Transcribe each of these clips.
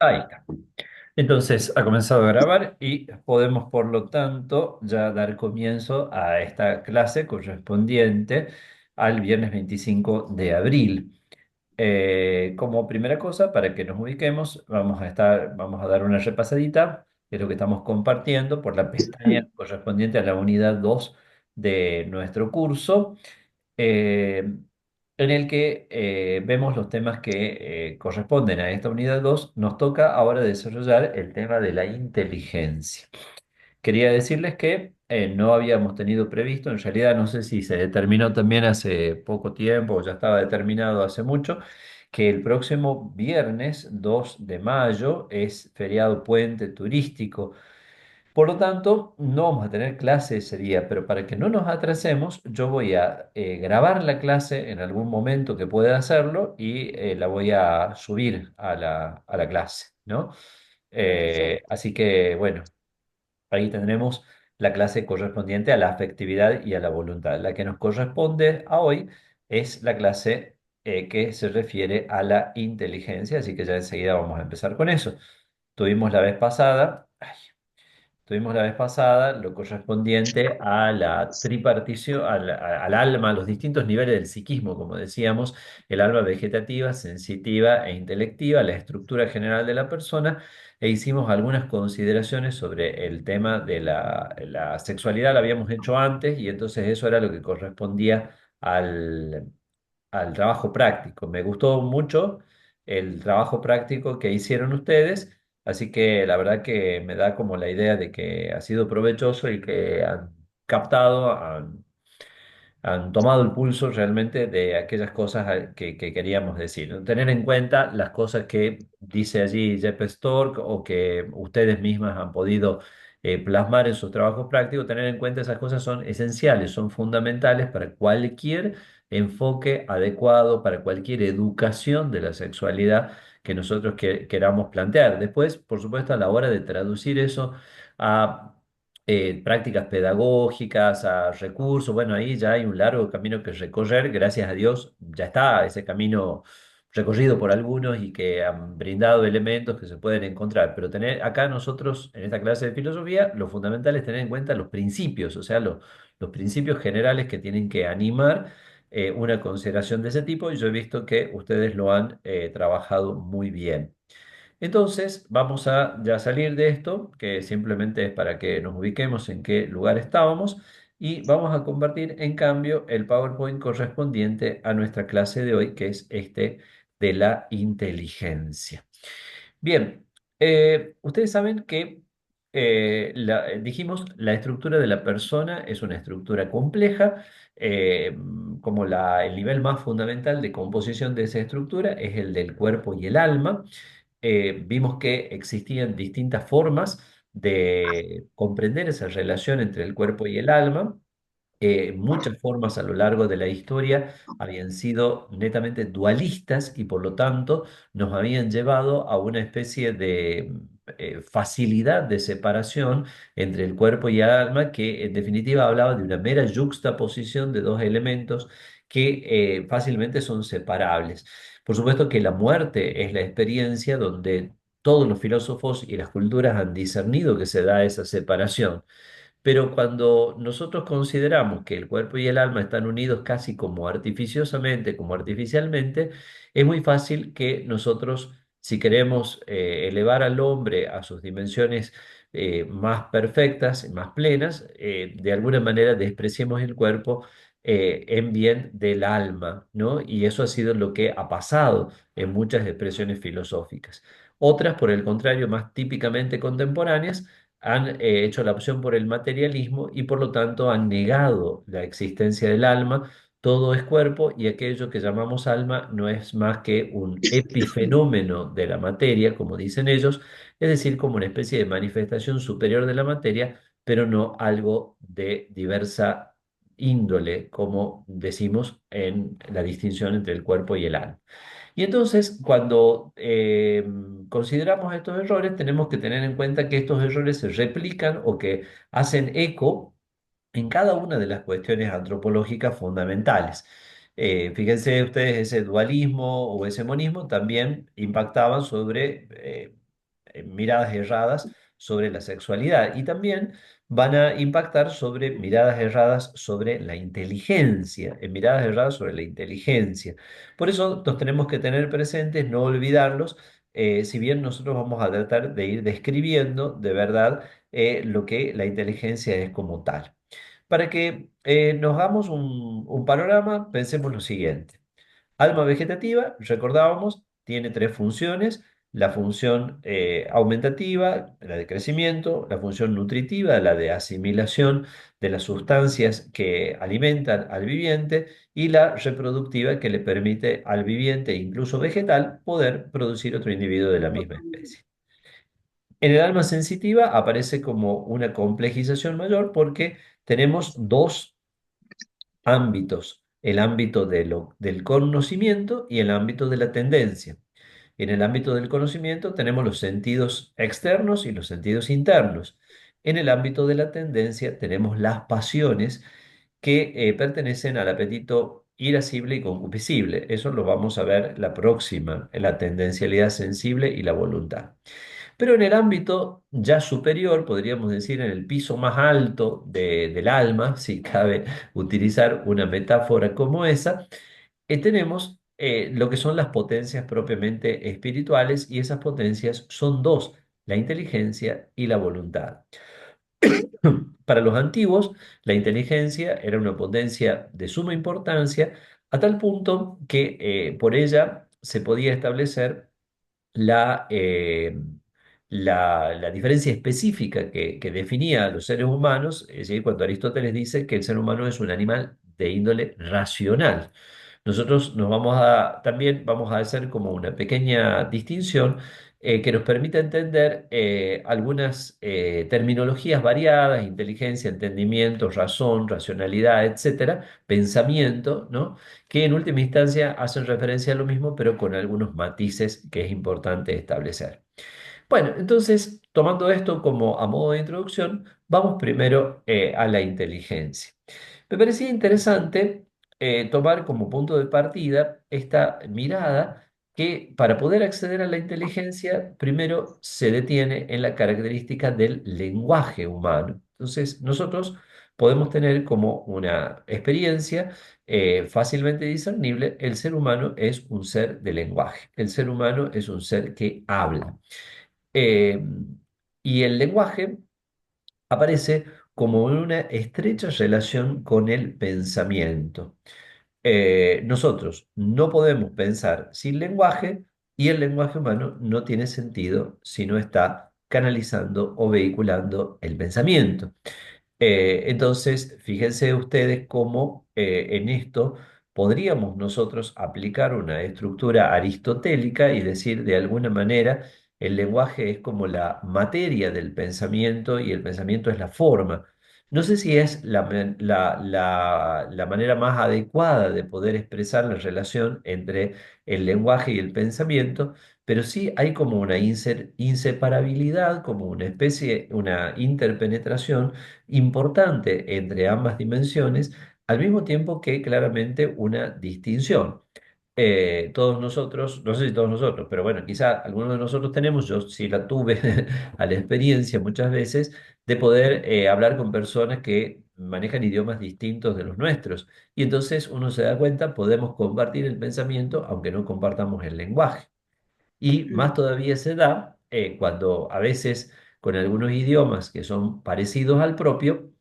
Ahí está. Entonces ha comenzado a grabar y podemos, por lo tanto, ya dar comienzo a esta clase correspondiente al viernes 25 de abril. Como primera cosa, para que nos ubiquemos, vamos a dar una repasadita de lo que estamos compartiendo por la pestaña correspondiente a la unidad 2 de nuestro curso, eh, en el que vemos los temas que corresponden a esta unidad 2. Nos toca ahora desarrollar el tema de la inteligencia. Quería decirles que no habíamos tenido previsto, en realidad no sé si se determinó también hace poco tiempo o ya estaba determinado hace mucho, que el próximo viernes 2 de mayo es feriado puente turístico. Por lo tanto, no vamos a tener clase ese día, pero para que no nos atrasemos, yo voy a grabar la clase en algún momento que pueda hacerlo y la voy a subir a la clase, ¿no? Perfecto. Así que, bueno. Ahí tendremos la clase correspondiente a la afectividad y a la voluntad. La que nos corresponde a hoy es la clase que se refiere a la inteligencia, así que ya enseguida vamos a empezar con eso. Tuvimos la vez pasada, Tuvimos la vez pasada lo correspondiente a la tripartición, al alma, a los distintos niveles del psiquismo, como decíamos, el alma vegetativa, sensitiva e intelectiva, la estructura general de la persona, e hicimos algunas consideraciones sobre el tema de la sexualidad, lo habíamos hecho antes, y entonces eso era lo que correspondía al trabajo práctico. Me gustó mucho el trabajo práctico que hicieron ustedes. Así que la verdad que me da como la idea de que ha sido provechoso y que han captado, han tomado el pulso realmente de aquellas cosas que queríamos decir, ¿no? Tener en cuenta las cosas que dice allí Jeppe Stork o que ustedes mismas han podido plasmar en sus trabajos prácticos. Tener en cuenta esas cosas son esenciales, son fundamentales para cualquier enfoque adecuado, para cualquier educación de la sexualidad que nosotros queramos plantear. Después, por supuesto, a la hora de traducir eso a prácticas pedagógicas, a recursos. Bueno, ahí ya hay un largo camino que recorrer. Gracias a Dios ya está ese camino recorrido por algunos y que han brindado elementos que se pueden encontrar. Pero tener acá nosotros en esta clase de filosofía, lo fundamental es tener en cuenta los principios, o sea, los principios generales que tienen que animar una consideración de ese tipo y yo he visto que ustedes lo han trabajado muy bien. Entonces, vamos a ya salir de esto, que simplemente es para que nos ubiquemos en qué lugar estábamos, y vamos a compartir en cambio el PowerPoint correspondiente a nuestra clase de hoy, que es este de la inteligencia. Bien, ustedes saben que dijimos la estructura de la persona es una estructura compleja, como el nivel más fundamental de composición de esa estructura es el del cuerpo y el alma. Vimos que existían distintas formas de comprender esa relación entre el cuerpo y el alma. Muchas formas a lo largo de la historia habían sido netamente dualistas y por lo tanto nos habían llevado a una especie de facilidad de separación entre el cuerpo y el alma que en definitiva hablaba de una mera yuxtaposición de dos elementos que fácilmente son separables. Por supuesto que la muerte es la experiencia donde todos los filósofos y las culturas han discernido que se da esa separación. Pero cuando nosotros consideramos que el cuerpo y el alma están unidos casi como artificiosamente, como artificialmente, es muy fácil que nosotros, si queremos elevar al hombre a sus dimensiones más perfectas, más plenas, de alguna manera despreciemos el cuerpo en bien del alma, ¿no? Y eso ha sido lo que ha pasado en muchas expresiones filosóficas. Otras, por el contrario, más típicamente contemporáneas, han hecho la opción por el materialismo y por lo tanto han negado la existencia del alma. Todo es cuerpo y aquello que llamamos alma no es más que un epifenómeno de la materia, como dicen ellos, es decir, como una especie de manifestación superior de la materia, pero no algo de diversa índole, como decimos en la distinción entre el cuerpo y el alma. Y entonces, cuando consideramos estos errores, tenemos que tener en cuenta que estos errores se replican o que hacen eco en cada una de las cuestiones antropológicas fundamentales. Fíjense ustedes, ese dualismo o ese monismo también impactaban sobre miradas erradas sobre la sexualidad y también van a impactar sobre miradas erradas sobre la inteligencia, en miradas erradas sobre la inteligencia. Por eso nos tenemos que tener presentes, no olvidarlos, si bien nosotros vamos a tratar de ir describiendo de verdad lo que la inteligencia es como tal. Para que nos hagamos un panorama, pensemos lo siguiente. Alma vegetativa, recordábamos, tiene tres funciones: la función aumentativa, la de crecimiento; la función nutritiva, la de asimilación de las sustancias que alimentan al viviente; y la reproductiva, que le permite al viviente, incluso vegetal, poder producir otro individuo de la misma especie. En el alma sensitiva aparece como una complejización mayor porque tenemos dos ámbitos: el ámbito del conocimiento y el ámbito de la tendencia. En el ámbito del conocimiento tenemos los sentidos externos y los sentidos internos. En el ámbito de la tendencia tenemos las pasiones que pertenecen al apetito irascible y concupiscible. Eso lo vamos a ver la próxima, la tendencialidad sensible y la voluntad. Pero en el ámbito ya superior, podríamos decir en el piso más alto del alma, si cabe utilizar una metáfora como esa, tenemos lo que son las potencias propiamente espirituales, y esas potencias son dos: la inteligencia y la voluntad. Para los antiguos, la inteligencia era una potencia de suma importancia, a tal punto que por ella se podía establecer la, eh, la diferencia específica que definía a los seres humanos, es decir, cuando Aristóteles dice que el ser humano es un animal de índole racional. Nosotros también vamos a hacer como una pequeña distinción que nos permita entender algunas terminologías variadas: inteligencia, entendimiento, razón, racionalidad, etcétera, pensamiento, ¿no? Que en última instancia hacen referencia a lo mismo, pero con algunos matices que es importante establecer. Bueno, entonces, tomando esto como a modo de introducción, vamos primero a la inteligencia. Me parecía interesante tomar como punto de partida esta mirada que, para poder acceder a la inteligencia, primero se detiene en la característica del lenguaje humano. Entonces, nosotros podemos tener como una experiencia fácilmente discernible: el ser humano es un ser de lenguaje, el ser humano es un ser que habla. Eh, y el lenguaje aparece como en una estrecha relación con el pensamiento. Nosotros no podemos pensar sin lenguaje, y el lenguaje humano no tiene sentido si no está canalizando o vehiculando el pensamiento. Entonces, fíjense ustedes cómo en esto podríamos nosotros aplicar una estructura aristotélica y decir, de alguna manera, el lenguaje es como la materia del pensamiento y el pensamiento es la forma. No sé si es la manera más adecuada de poder expresar la relación entre el lenguaje y el pensamiento, pero sí hay como una inseparabilidad, como una especie, una interpenetración importante entre ambas dimensiones, al mismo tiempo que claramente una distinción. Todos nosotros, no sé si todos nosotros, pero bueno, quizá algunos de nosotros tenemos, yo sí la tuve a la experiencia muchas veces, de poder hablar con personas que manejan idiomas distintos de los nuestros. Y entonces uno se da cuenta, podemos compartir el pensamiento aunque no compartamos el lenguaje. Y más todavía se da cuando a veces, con algunos idiomas que son parecidos al propio,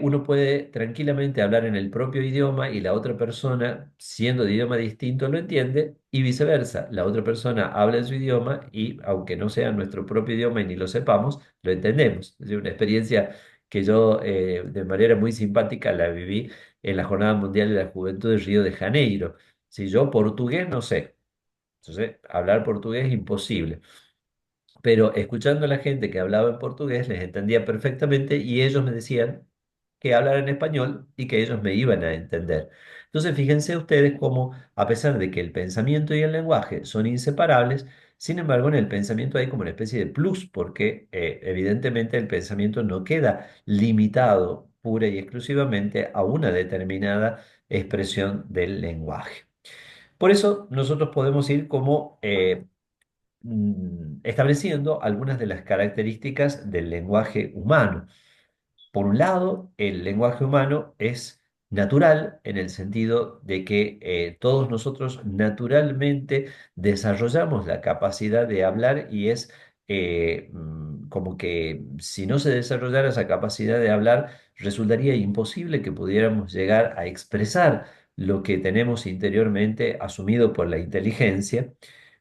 uno puede tranquilamente hablar en el propio idioma y la otra persona, siendo de idioma distinto, lo entiende, y viceversa. La otra persona habla en su idioma y, aunque no sea nuestro propio idioma y ni lo sepamos, lo entendemos. Es decir, una experiencia que yo de manera muy simpática la viví en la Jornada Mundial de la Juventud de Río de Janeiro. Si yo portugués no sé, entonces hablar portugués es imposible, pero escuchando a la gente que hablaba en portugués les entendía perfectamente, y ellos me decían que hablara en español y que ellos me iban a entender. Entonces fíjense ustedes cómo, a pesar de que el pensamiento y el lenguaje son inseparables, sin embargo en el pensamiento hay como una especie de plus, porque evidentemente el pensamiento no queda limitado pura y exclusivamente a una determinada expresión del lenguaje. Por eso nosotros podemos ir como estableciendo algunas de las características del lenguaje humano. Por un lado, el lenguaje humano es natural en el sentido de que todos nosotros naturalmente desarrollamos la capacidad de hablar y es como que si no se desarrollara esa capacidad de hablar, resultaría imposible que pudiéramos llegar a expresar lo que tenemos interiormente asumido por la inteligencia.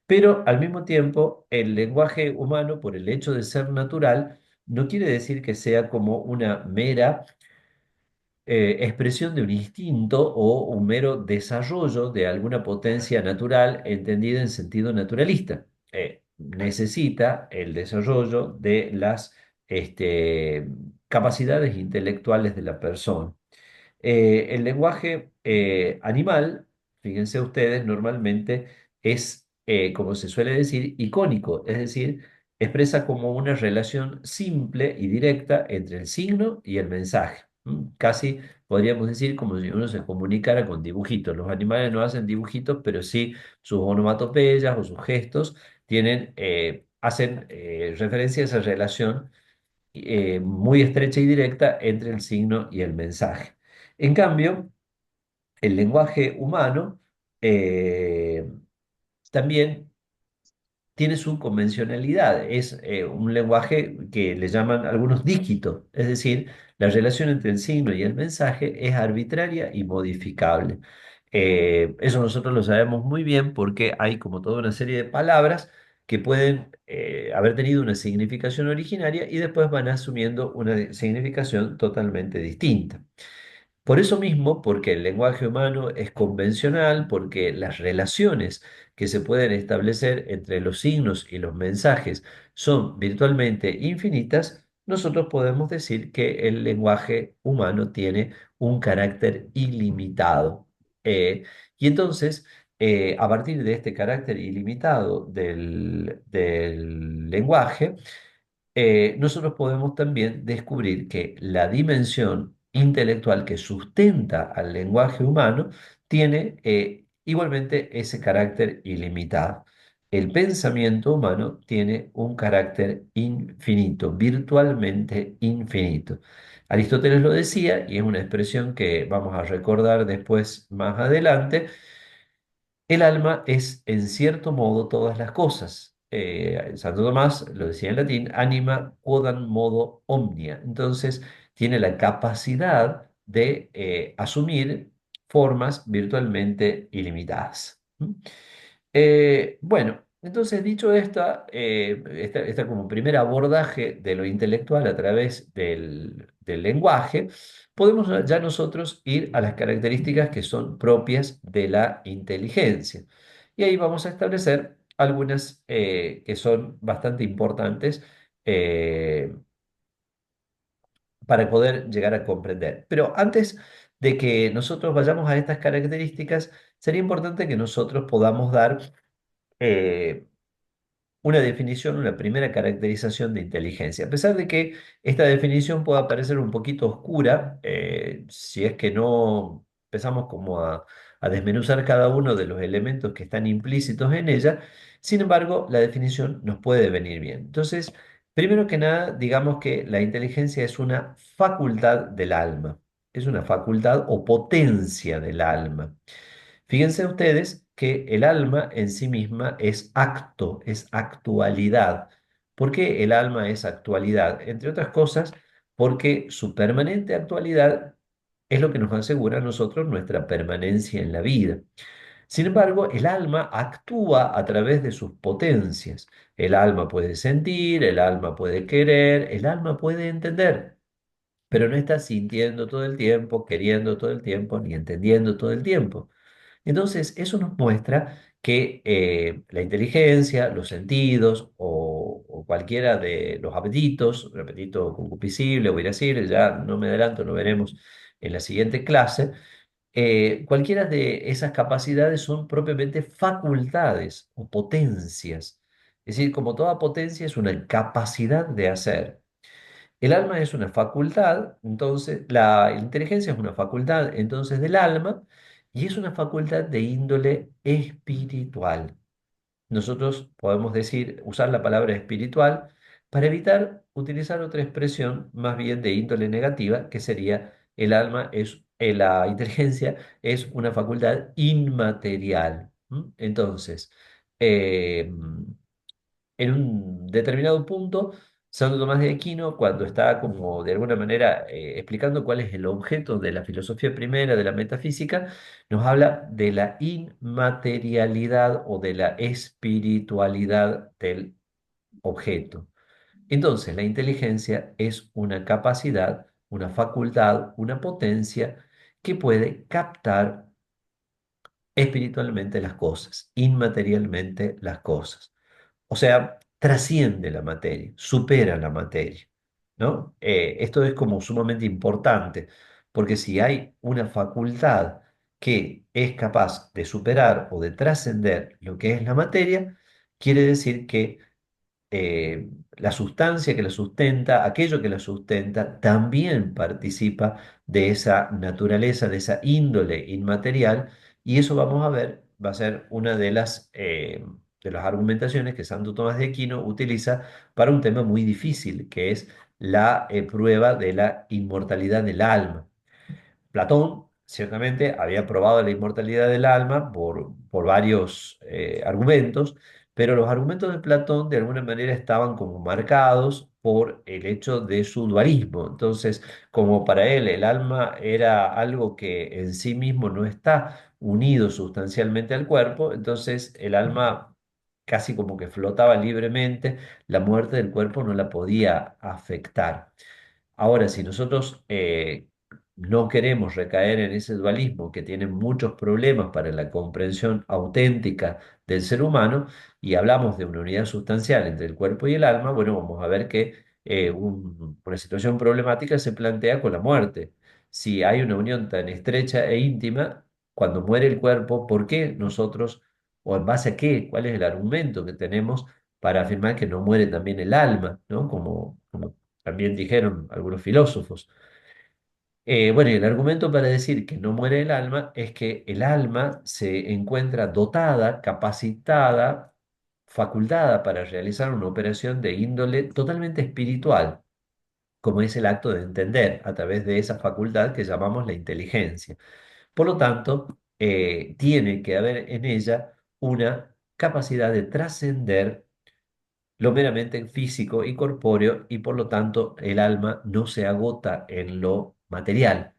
Pero al mismo tiempo, el lenguaje humano, por el hecho de ser natural, no quiere decir que sea como una mera expresión de un instinto o un mero desarrollo de alguna potencia natural entendida en sentido naturalista. Necesita el desarrollo de las capacidades intelectuales de la persona. El lenguaje animal, fíjense ustedes, normalmente es, como se suele decir, icónico, es decir, expresa como una relación simple y directa entre el signo y el mensaje. Casi podríamos decir como si uno se comunicara con dibujitos. Los animales no hacen dibujitos, pero sí sus onomatopeyas o sus gestos hacen referencia a esa relación muy estrecha y directa entre el signo y el mensaje. En cambio, el lenguaje humano eh, también tiene su convencionalidad. Es un lenguaje que le llaman algunos dígitos, es decir, la relación entre el signo y el mensaje es arbitraria y modificable. Eso nosotros lo sabemos muy bien porque hay como toda una serie de palabras que pueden haber tenido una significación originaria y después van asumiendo una significación totalmente distinta. Por eso mismo, porque el lenguaje humano es convencional, porque las relaciones que se pueden establecer entre los signos y los mensajes son virtualmente infinitas, nosotros podemos decir que el lenguaje humano tiene un carácter ilimitado. Eh, y entonces, a partir de este carácter ilimitado del lenguaje, nosotros podemos también descubrir que la dimensión intelectual que sustenta al lenguaje humano tiene igualmente ese carácter ilimitado. El pensamiento humano tiene un carácter infinito, virtualmente infinito. Aristóteles lo decía y es una expresión que vamos a recordar después más adelante. El alma es, en cierto modo, todas las cosas. Santo Tomás lo decía en latín, anima quodam modo omnia. Entonces, tiene la capacidad de asumir formas virtualmente ilimitadas. ¿Mm? Bueno, entonces dicho esta como primer abordaje de lo intelectual a través del lenguaje, podemos ya nosotros ir a las características que son propias de la inteligencia. Y ahí vamos a establecer algunas que son bastante importantes eh, para poder llegar a comprender. Pero antes de que nosotros vayamos a estas características, sería importante que nosotros podamos dar eh, una definición, una primera caracterización de inteligencia. A pesar de que esta definición pueda parecer un poquito oscura, si es que no empezamos como a desmenuzar cada uno de los elementos que están implícitos en ella, sin embargo, la definición nos puede venir bien. Entonces, primero que nada, digamos que la inteligencia es una facultad del alma, es una facultad o potencia del alma. Fíjense ustedes que el alma en sí misma es acto, es actualidad. ¿Por qué el alma es actualidad? Entre otras cosas, porque su permanente actualidad es lo que nos asegura a nosotros nuestra permanencia en la vida. Sin embargo, el alma actúa a través de sus potencias. El alma puede sentir, el alma puede querer, el alma puede entender, pero no está sintiendo todo el tiempo, queriendo todo el tiempo, ni entendiendo todo el tiempo. Entonces, eso nos muestra que la inteligencia, los sentidos o cualquiera de los apetitos, el apetito concupiscible o irascible, ya no me adelanto, lo veremos en la siguiente clase, cualquiera de esas capacidades son propiamente facultades o potencias. Es decir, como toda potencia es una capacidad de hacer. El alma es una facultad, entonces la inteligencia es una facultad entonces del alma y es una facultad de índole espiritual. nosotros podemos decir, usar la palabra espiritual para evitar utilizar otra expresión más bien de índole negativa, que sería el alma es, la inteligencia es una facultad inmaterial. ¿M? Entonces, eh, en un determinado punto, Santo Tomás de Aquino, cuando está como de alguna manera explicando cuál es el objeto de la filosofía primera, de la metafísica, nos habla de la inmaterialidad o de la espiritualidad del objeto. Entonces, la inteligencia es una capacidad, una facultad, una potencia que puede captar espiritualmente las cosas, inmaterialmente las cosas. O sea, trasciende la materia, supera la materia, ¿no? Esto es como sumamente importante, porque si hay una facultad que es capaz de superar o de trascender lo que es la materia, quiere decir que la sustancia que la sustenta, aquello que la sustenta, también participa de esa naturaleza, de esa índole inmaterial, y eso vamos a ver, va a ser una de las argumentaciones que Santo Tomás de Aquino utiliza para un tema muy difícil, que es la prueba de la inmortalidad del alma. Platón ciertamente había probado la inmortalidad del alma por varios argumentos, pero los argumentos de Platón de alguna manera estaban como marcados por el hecho de su dualismo. Entonces, como para él el alma era algo que en sí mismo no está unido sustancialmente al cuerpo, entonces el alma casi como que flotaba libremente, la muerte del cuerpo no la podía afectar. Ahora, si nosotros no queremos recaer en ese dualismo que tiene muchos problemas para la comprensión auténtica del ser humano y hablamos de una unidad sustancial entre el cuerpo y el alma, bueno, vamos a ver que una situación problemática se plantea con la muerte. Si hay una unión tan estrecha e íntima, cuando muere el cuerpo, ¿por qué nosotros, o en base a qué, cuál es el argumento que tenemos para afirmar que no muere también el alma, ¿no? Como también dijeron algunos filósofos. Bueno, y el argumento para decir que no muere el alma es que el alma se encuentra dotada, capacitada, facultada para realizar una operación de índole totalmente espiritual, como es el acto de entender a través de esa facultad que llamamos la inteligencia. Por lo tanto, tiene que haber en ella una capacidad de trascender lo meramente físico y corpóreo y por lo tanto el alma no se agota en lo material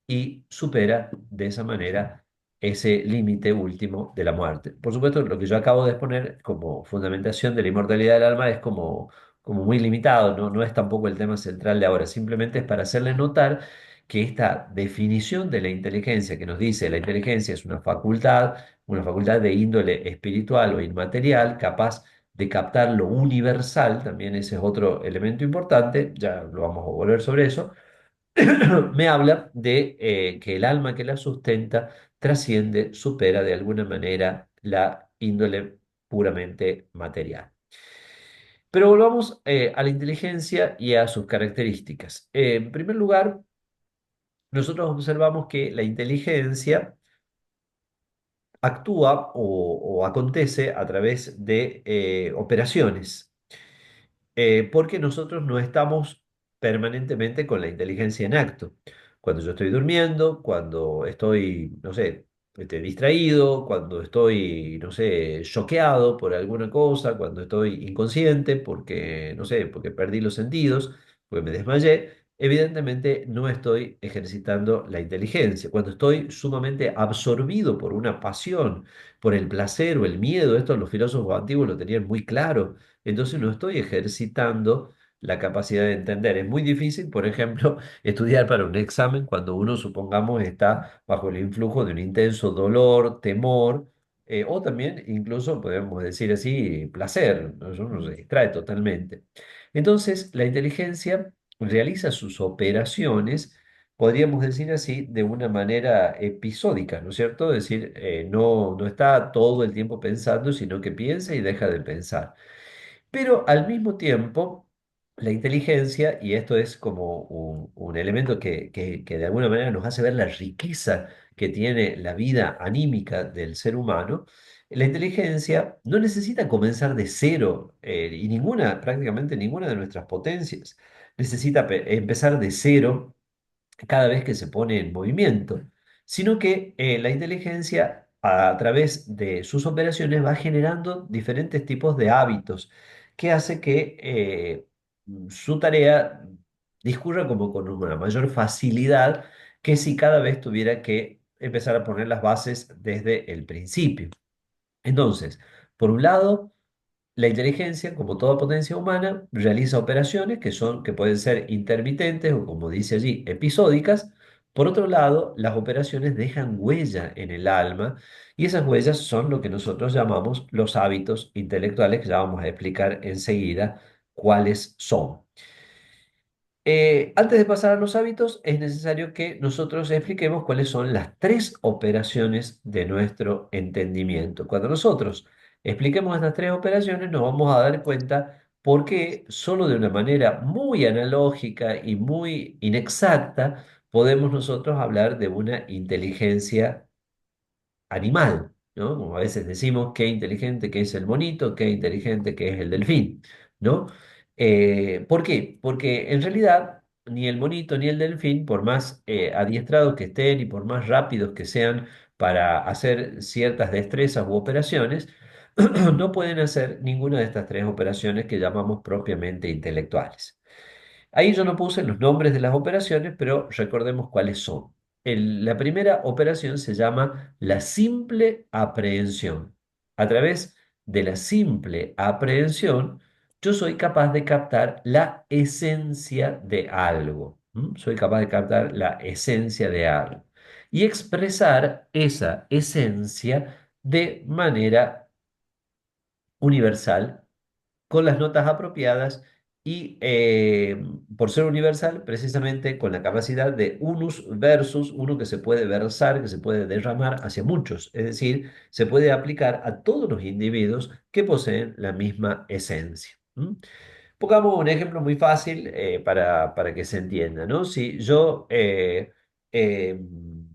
y supera de esa manera ese límite último de la muerte. Por supuesto, lo que yo acabo de exponer como fundamentación de la inmortalidad del alma es como muy limitado, ¿no? No es tampoco el tema central de ahora, simplemente es para hacerle notar que esta definición de la inteligencia que nos dice la inteligencia es una facultad de índole espiritual o inmaterial, capaz de captar lo universal, también ese es otro elemento importante, ya lo vamos a volver sobre eso, me habla de que el alma que la sustenta trasciende, supera de alguna manera la índole puramente material. Pero volvamos a la inteligencia y a sus características. En primer lugar, nosotros observamos que la inteligencia actúa o acontece a través de operaciones. Porque nosotros no estamos permanentemente con la inteligencia en acto. Cuando yo estoy durmiendo, cuando estoy, no sé, distraído, cuando estoy, no sé, choqueado por alguna cosa, cuando estoy inconsciente porque, no sé, porque perdí los sentidos, porque me desmayé, evidentemente no estoy ejercitando la inteligencia. Cuando estoy sumamente absorbido por una pasión, por el placer o el miedo, esto los filósofos antiguos lo tenían muy claro, entonces no estoy ejercitando la capacidad de entender. Es muy difícil, por ejemplo, estudiar para un examen cuando uno, supongamos, está bajo el influjo de un intenso dolor, temor, o también incluso, podemos decir así, placer, ¿no? Uno se distrae totalmente. Entonces, la inteligencia realiza sus operaciones, podríamos decir así, de una manera episódica, ¿no es cierto? Es decir, no está todo el tiempo pensando, sino que piensa y deja de pensar. Pero al mismo tiempo, la inteligencia, y esto es como un elemento que de alguna manera nos hace ver la riqueza que tiene la vida anímica del ser humano, La inteligencia no necesita comenzar de cero y prácticamente ninguna de nuestras potencias necesita empezar de cero cada vez que se pone en movimiento, sino que la inteligencia a través de sus operaciones va generando diferentes tipos de hábitos que hace que su tarea discurra como con una mayor facilidad que si cada vez tuviera que empezar a poner las bases desde el principio. Entonces, por un lado, la inteligencia, como toda potencia humana, realiza operaciones que pueden ser intermitentes o, como dice allí, episódicas. Por otro lado, las operaciones dejan huella en el alma y esas huellas son lo que nosotros llamamos los hábitos intelectuales, que ya vamos a explicar enseguida cuáles son. Antes de pasar a los hábitos, es necesario que nosotros expliquemos cuáles son las tres operaciones de nuestro entendimiento. Cuando nosotros expliquemos estas tres operaciones, nos vamos a dar cuenta por qué solo de una manera muy analógica y muy inexacta podemos nosotros hablar de una inteligencia animal, ¿no? Como a veces decimos qué inteligente que es el monito, qué inteligente que es el delfín, ¿no? ¿Por qué? Porque en realidad ni el monito ni el delfín, por más adiestrados que estén y por más rápidos que sean para hacer ciertas destrezas u operaciones, no pueden hacer ninguna de estas tres operaciones que llamamos propiamente intelectuales. Ahí yo no puse los nombres de las operaciones, pero recordemos cuáles son. La primera operación se llama la simple aprehensión. A través de la simple aprehensión, yo soy capaz de captar la esencia de algo. ¿M? Soy capaz de captar la esencia de algo y expresar esa esencia de manera universal con las notas apropiadas y por ser universal, precisamente con la capacidad de unus versus, uno que se puede versar, que se puede derramar hacia muchos, es decir, se puede aplicar a todos los individuos que poseen la misma esencia. ¿M? Pongamos un ejemplo muy fácil para que se entienda, ¿no? Si yo eh,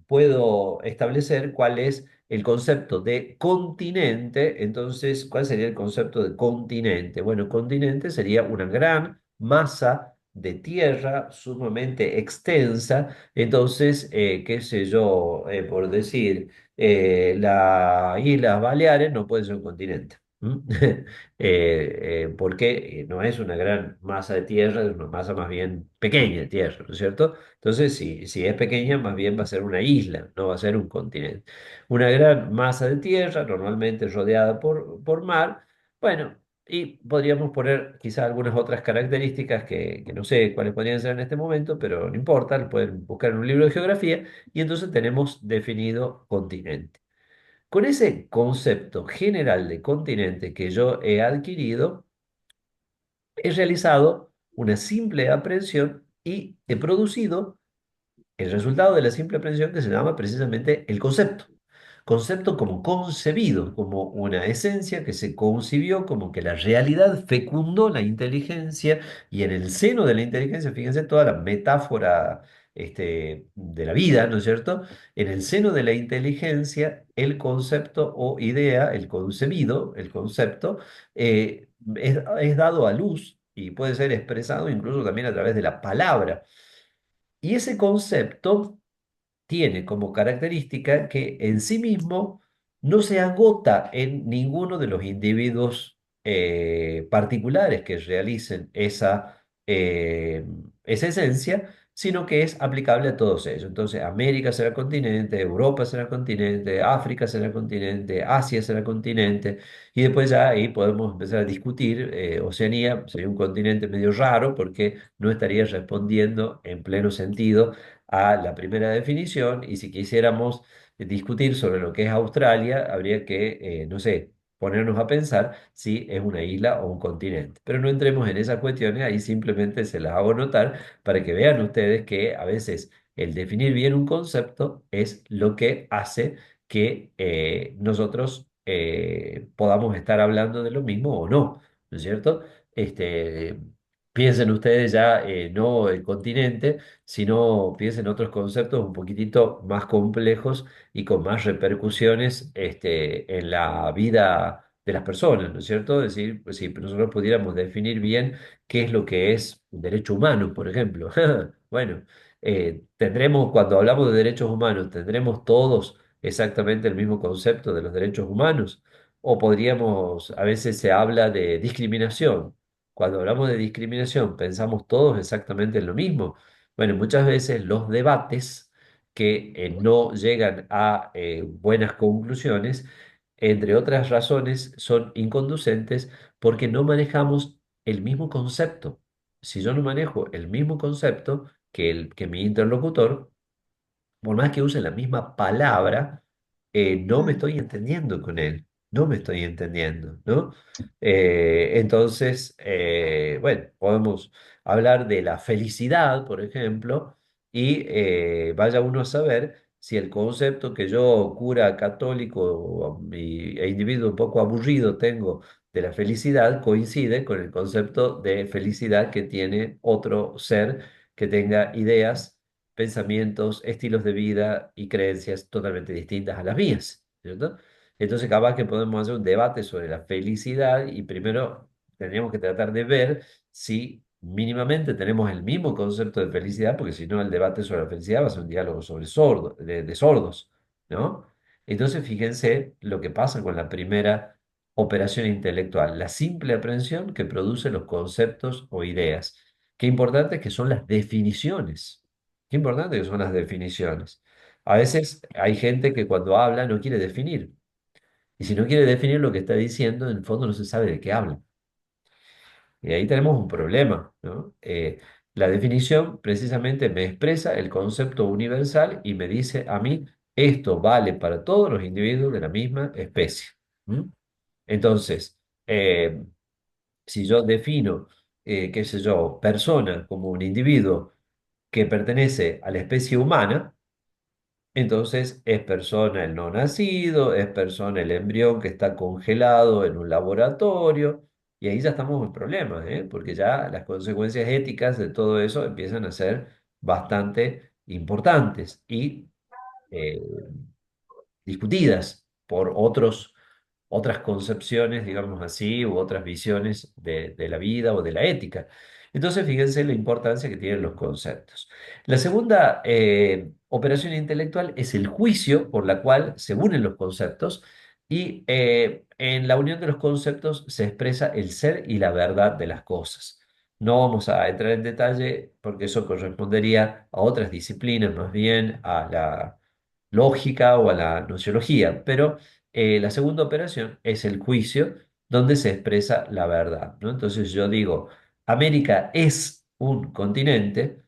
puedo establecer cuál es el concepto de continente, entonces, ¿cuál sería el concepto de continente? Bueno, continente sería una gran masa de tierra sumamente extensa, entonces, qué sé yo, por decir, las Islas Baleares no puede ser un continente. ¿M? Porque no es una gran masa de tierra, es una masa más bien pequeña de tierra, ¿no es cierto? Entonces, si es pequeña, más bien va a ser una isla, no va a ser un continente. Una gran masa de tierra, normalmente rodeada por mar, bueno, y podríamos poner quizás algunas otras características que no sé cuáles podrían ser en este momento, pero no importa, lo pueden buscar en un libro de geografía, y entonces tenemos definido continente. Con ese concepto general de continente que yo he adquirido, he realizado una simple aprehensión y he producido el resultado de la simple aprehensión que se llama precisamente el concepto. Concepto como concebido, como una esencia que se concibió, como que la realidad fecundó la inteligencia y en el seno de la inteligencia, fíjense toda la metáfora de la vida, ¿no es cierto? En el seno de la inteligencia, el concepto o idea, el concebido, el concepto, es dado a luz y puede ser expresado incluso también a través de la palabra. Y ese concepto tiene como característica que en sí mismo no se agota en ninguno de los individuos particulares que realicen esa esencia, sino que es aplicable a todos ellos. Entonces, América será continente, Europa será continente, África será continente, Asia será continente, y después ya ahí podemos empezar a discutir. Oceanía sería un continente medio raro porque no estaría respondiendo en pleno sentido a la primera definición y si quisiéramos discutir sobre lo que es Australia, habría que, no sé, ponernos a pensar si es una isla o un continente. Pero no entremos en esas cuestiones, ahí simplemente se las hago notar para que vean ustedes que a veces el definir bien un concepto es lo que hace que nosotros podamos estar hablando de lo mismo o no, ¿no es cierto? Piensen ustedes ya no el continente, sino piensen otros conceptos un poquitito más complejos y con más repercusiones en la vida de las personas, ¿no es cierto? Es decir, pues, si nosotros pudiéramos definir bien qué es lo que es un derecho humano, por ejemplo. Bueno, tendremos, cuando hablamos de derechos humanos, ¿tendremos todos exactamente el mismo concepto de los derechos humanos? O podríamos, a veces se habla de discriminación. Cuando hablamos de discriminación, ¿pensamos todos exactamente en lo mismo? Bueno, muchas veces los debates que no llegan a buenas conclusiones, entre otras razones, son inconducentes porque no manejamos el mismo concepto. Si yo no manejo el mismo concepto que mi interlocutor, por más que use la misma palabra, no me Mm, estoy entendiendo con él, no me estoy entendiendo, ¿no? Entonces, bueno, podemos hablar de la felicidad, por ejemplo, y vaya uno a saber si el concepto que yo, cura católico e individuo un poco aburrido, tengo de la felicidad coincide con el concepto de felicidad que tiene otro ser que tenga ideas, pensamientos, estilos de vida y creencias totalmente distintas a las mías, ¿cierto? Entonces, capaz que podemos hacer un debate sobre la felicidad y primero tendríamos que tratar de ver si mínimamente tenemos el mismo concepto de felicidad, porque si no, el debate sobre la felicidad va a ser un diálogo sobre de sordos, ¿no? Entonces, fíjense lo que pasa con la primera operación intelectual, la simple aprehensión que produce los conceptos o ideas. Qué importante que son las definiciones. Qué importante que son las definiciones. A veces hay gente que cuando habla no quiere definir. Y si no quiere definir lo que está diciendo, en el fondo no se sabe de qué habla. Y ahí tenemos un problema, ¿no? La definición precisamente me expresa el concepto universal y me dice a mí, esto vale para todos los individuos de la misma especie. ¿Mm? Entonces, eh, si yo defino, qué sé yo, persona como un individuo que pertenece a la especie humana, entonces es persona el no nacido, es persona el embrión que está congelado en un laboratorio, y ahí ya estamos en problemas, ¿eh? Porque ya las consecuencias éticas de todo eso empiezan a ser bastante importantes y eh, discutidas por otras concepciones, digamos así, u otras visiones de la vida o de la ética. Entonces, fíjense la importancia que tienen los conceptos. La segunda operación intelectual es el juicio por la cual se unen los conceptos y en la unión de los conceptos se expresa el ser y la verdad de las cosas. No vamos a entrar en detalle porque eso correspondería a otras disciplinas, más bien a la lógica o a la nociología, pero la segunda operación es el juicio donde se expresa la verdad, ¿no? Entonces yo digo, América es un continente,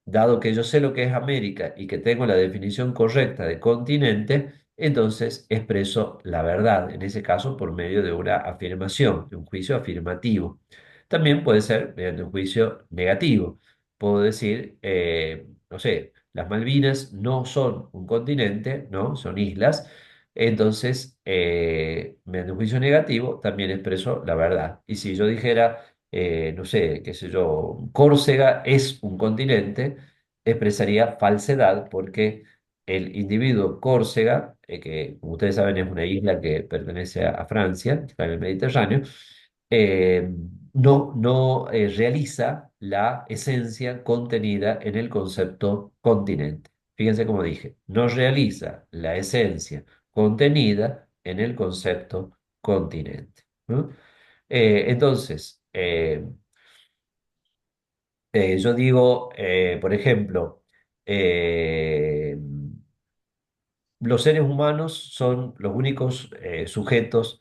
dado que yo sé lo que es América y que tengo la definición correcta de continente, entonces expreso la verdad, en ese caso por medio de una afirmación, de un juicio afirmativo. También puede ser mediante un juicio negativo. Puedo decir, no sé, las Malvinas no son un continente, ¿no? Son islas. Entonces, mediante un juicio negativo, también expreso la verdad. Y si yo dijera, no sé, qué sé yo, Córcega es un continente, expresaría falsedad porque el individuo Córcega, que como ustedes saben es una isla que pertenece a Francia, está en el Mediterráneo, eh, no realiza la esencia contenida en el concepto continente. Fíjense como dije, no realiza la esencia contenida en el concepto continente. ¿No? Entonces, yo digo, por ejemplo, eh, los seres humanos son los únicos sujetos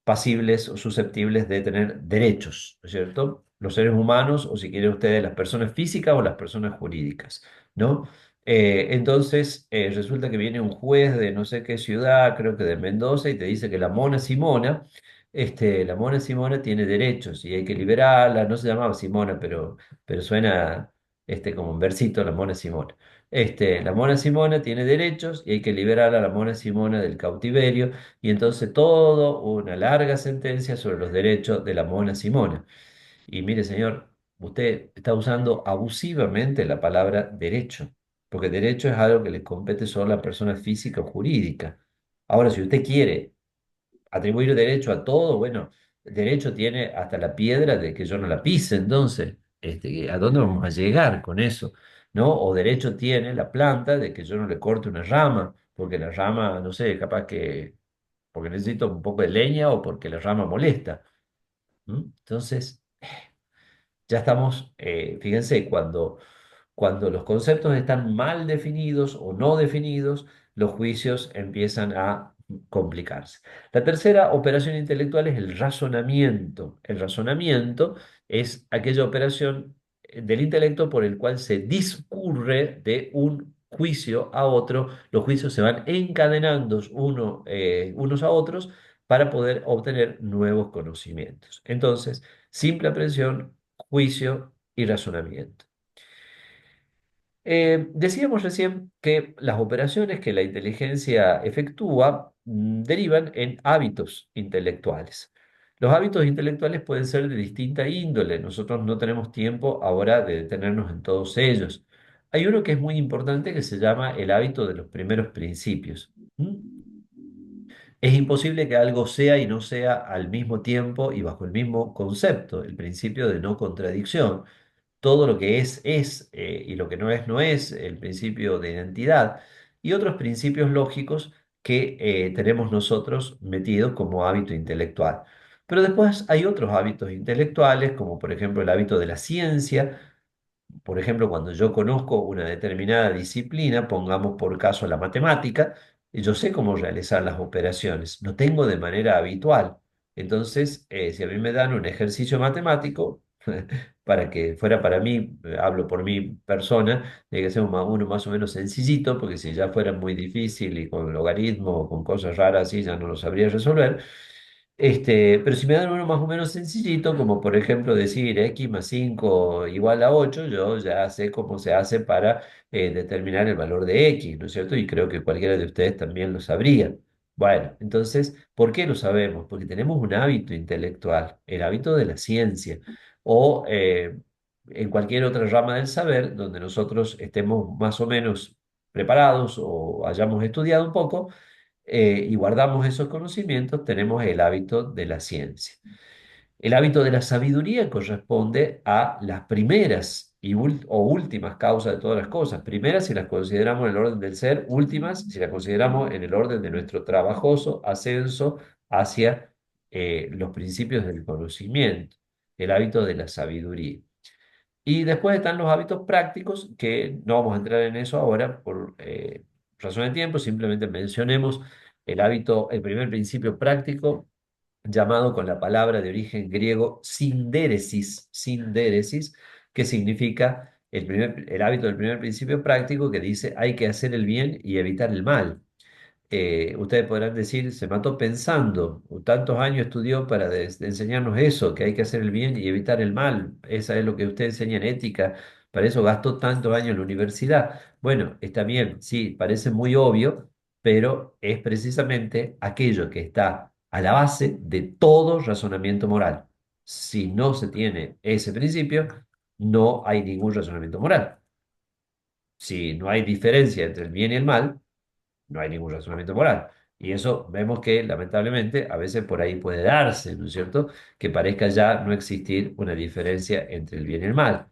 pasibles o susceptibles de tener derechos, ¿no es cierto? Los seres humanos, o si quieren ustedes, las personas físicas o las personas jurídicas, ¿no? Entonces, resulta que viene un juez de no sé qué ciudad, creo que de Mendoza, y te dice que la mona Simona, la mona Simona tiene derechos y hay que liberarla, no se llamaba Simona, pero suena como un versito, la mona Simona. La mona Simona tiene derechos y hay que liberar a la mona Simona del cautiverio y entonces todo una larga sentencia sobre los derechos de la mona Simona. Y mire, señor, usted está usando abusivamente la palabra derecho, porque derecho es algo que le compete solo a la persona física o jurídica. Ahora, si usted quiere atribuir derecho a todo, bueno, derecho tiene hasta la piedra de que yo no la pise, entonces, ¿a dónde vamos a llegar con eso? ¿No? O derecho tiene la planta de que yo no le corte una rama, porque la rama, no sé, capaz que, porque necesito un poco de leña o porque la rama molesta. ¿M? Entonces, ya estamos, fíjense, cuando los conceptos están mal definidos o no definidos, los juicios empiezan a complicarse. La tercera operación intelectual es el razonamiento. El razonamiento es aquella operación del intelecto por el cual se discurre de un juicio a otro. Los juicios se van encadenando unos a otros para poder obtener nuevos conocimientos. Entonces, simple aprehensión, juicio y razonamiento. Decíamos recién que las operaciones que la inteligencia efectúa derivan en hábitos intelectuales. Los hábitos intelectuales pueden ser de distinta índole. Nosotros no tenemos tiempo ahora de detenernos en todos ellos. Hay uno que es muy importante que se llama el hábito de los primeros principios. ¿Mm? Es imposible que algo sea y no sea al mismo tiempo y bajo el mismo concepto, el principio de no contradicción. Todo lo que es, y lo que no es, el principio de identidad y otros principios lógicos que tenemos nosotros metidos como hábito intelectual. Pero después hay otros hábitos intelectuales, como por ejemplo el hábito de la ciencia. Por ejemplo, cuando yo conozco una determinada disciplina, pongamos por caso la matemática, y yo sé cómo realizar las operaciones, lo tengo de manera habitual. Entonces, si a mí me dan un ejercicio matemático, para que fuera para mí, hablo por mi persona, tiene que ser uno más o menos sencillito, porque si ya fuera muy difícil y con logaritmo o con cosas raras así, ya no lo sabría resolver. Pero si me dan uno más o menos sencillito, como por ejemplo decir x más 5 igual a 8, yo ya sé cómo se hace para determinar el valor de x, ¿no es cierto? Y creo que cualquiera de ustedes también lo sabría. Bueno, entonces, ¿por qué lo sabemos? Porque tenemos un hábito intelectual, el hábito de la ciencia, o en cualquier otra rama del saber donde nosotros estemos más o menos preparados o hayamos estudiado un poco y guardamos esos conocimientos, tenemos el hábito de la ciencia. El hábito de la sabiduría corresponde a las primeras o últimas causas de todas las cosas. Primeras si las consideramos en el orden del ser, últimas si las consideramos en el orden de nuestro trabajoso ascenso hacia los principios del conocimiento, el hábito de la sabiduría. Y después están los hábitos prácticos, que no vamos a entrar en eso ahora por razón de tiempo, simplemente mencionemos el primer principio práctico, llamado con la palabra de origen griego sindéresis, que significa el hábito del primer principio práctico que dice hay que hacer el bien y evitar el mal. Ustedes podrán decir, se mató pensando, o tantos años estudió para enseñarnos eso, que hay que hacer el bien y evitar el mal. Esa es lo que usted enseña en ética, para eso gastó tantos años en la universidad. Bueno, está bien, sí, parece muy obvio, pero es precisamente aquello que está a la base de todo razonamiento moral. Si no se tiene ese principio, no hay ningún razonamiento moral. Si no hay diferencia entre el bien y el mal, no hay ningún razonamiento moral. Y eso vemos que lamentablemente a veces por ahí puede darse, ¿no es cierto? Que parezca ya no existir una diferencia entre el bien y el mal.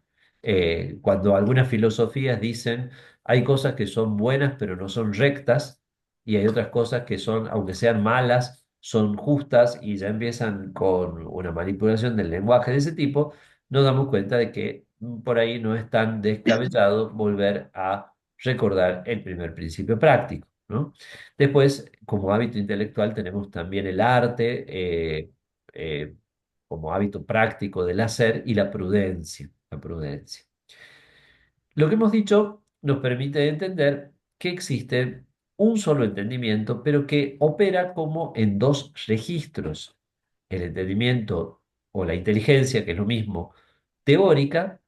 Cuando algunas filosofías dicen hay cosas que son buenas pero no son rectas y hay otras cosas que son, aunque sean malas, son justas y ya empiezan con una manipulación del lenguaje de ese tipo, nos damos cuenta de que por ahí no es tan descabellado volver a recordar el primer principio práctico, ¿no? Después, como hábito intelectual, tenemos también el arte, eh, como hábito práctico del hacer y la prudencia, la prudencia. Lo que hemos dicho nos permite entender que existe un solo entendimiento, pero que opera como en dos registros. El entendimiento o la inteligencia, que es lo mismo, teórica,